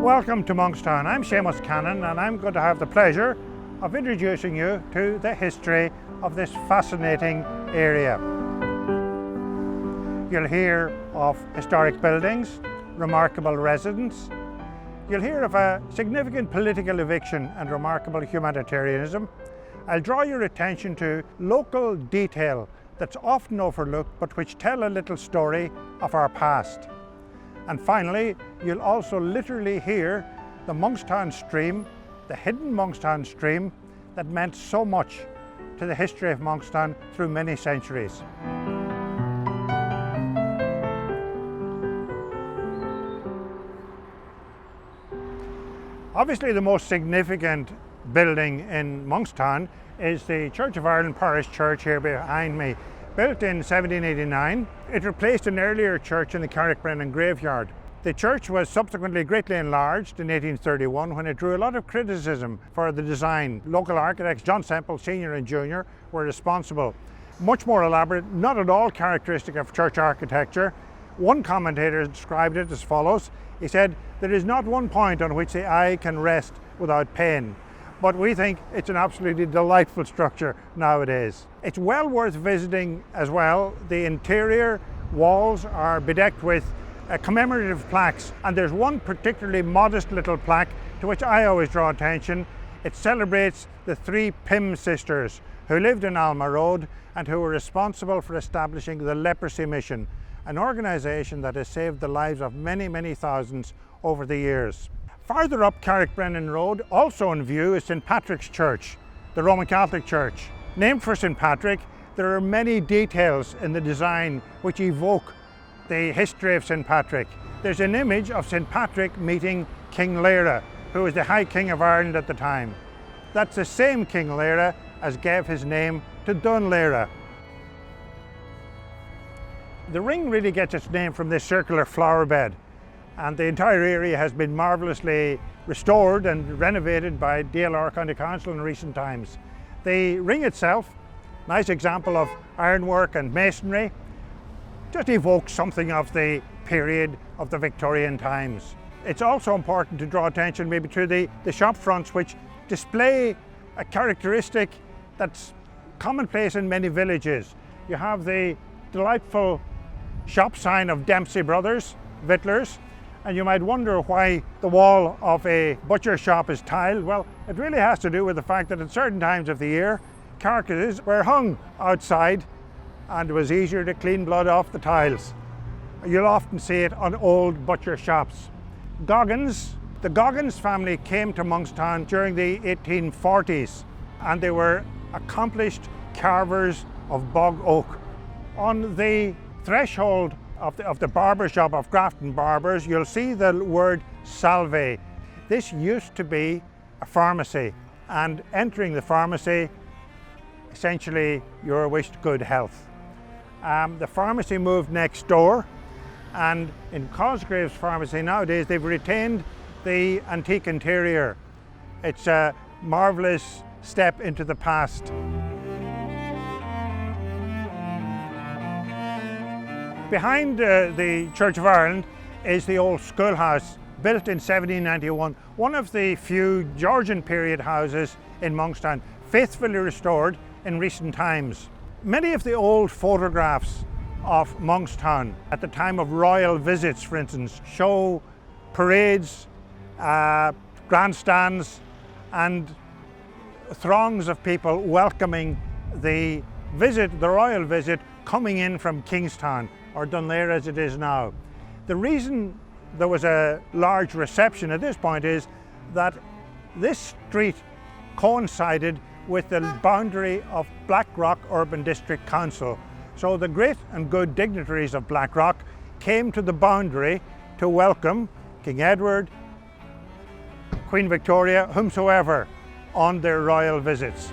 Welcome to Monkstown. I'm Seamus Cannon and I'm going to have the pleasure of introducing you to the history of this fascinating area. You'll hear of historic buildings, remarkable residents. You'll hear of a significant political eviction and remarkable humanitarianism. I'll draw your attention to local detail that's often overlooked but which tell a little story of our past. And finally, you'll also literally hear the Monkstown stream, the hidden Monkstown stream that meant so much to the history of Monkstown through many centuries. Obviously, the most significant building in Monkstown is the Church of Ireland Parish Church here behind me. Built in 1789, it replaced an earlier church in the Carrickbrennan graveyard. The church was subsequently greatly enlarged in 1831 when it drew a lot of criticism for the design. Local architects John Semple Sr. and Jr. were responsible. Much more elaborate, not at all characteristic of church architecture. One commentator described it as follows. He said, "There is not one point on which the eye can rest without pain." But we think it's an absolutely delightful structure nowadays. It's well worth visiting as well. The interior walls are bedecked with commemorative plaques, and there's one particularly modest little plaque to which I always draw attention. It celebrates the three Pym sisters who lived in Alma Road and who were responsible for establishing the Leprosy Mission, an organisation that has saved the lives of many, many thousands over the years. Farther up Carrickbrennan Road, also in view, is St Patrick's Church, the Roman Catholic Church. Named for St Patrick, there are many details in the design which evoke the history of St Patrick. There's an image of St Patrick meeting King Leire, who was the High King of Ireland at the time. That's the same King Leire as gave his name to Dún Laoghaire. The ring really gets its name from this circular flower bed, and the entire area has been marvellously restored and renovated by DLR County Council in recent times. The ring itself, nice example of ironwork and masonry, just evokes something of the period of the Victorian times. It's also important to draw attention maybe to the shop fronts, which display a characteristic that's commonplace in many villages. You have the delightful shop sign of Dempsey Brothers, Vittlers, and you might wonder why the wall of a butcher shop is tiled. Well, it really has to do with the fact that at certain times of the year, carcasses were hung outside and it was easier to clean blood off the tiles. You'll often see it on old butcher shops. Goggins. The Goggins family came to Monkstown during the 1840s and they were accomplished carvers of bog oak. On the threshold of the barber shop of Grafton Barbers, you'll see the word Salve. This used to be a pharmacy, and entering the pharmacy, essentially you're wished good health. The pharmacy moved next door, and in Cosgrave's pharmacy nowadays they've retained the antique interior. It's a marvellous step into the past. Behind the Church of Ireland is the old schoolhouse, built in 1791, one of the few Georgian period houses in Monkstown, faithfully restored in recent times. Many of the old photographs of Monkstown at the time of royal visits, for instance, show parades, grandstands and throngs of people welcoming the royal visit coming in from Kingstown, or Dún Laoghaire as it is now. The reason there was a large reception at this point is that this street coincided with the boundary of Blackrock Urban District Council. So the great and good dignitaries of Blackrock came to the boundary to welcome King Edward, Queen Victoria, whomsoever, on their royal visits.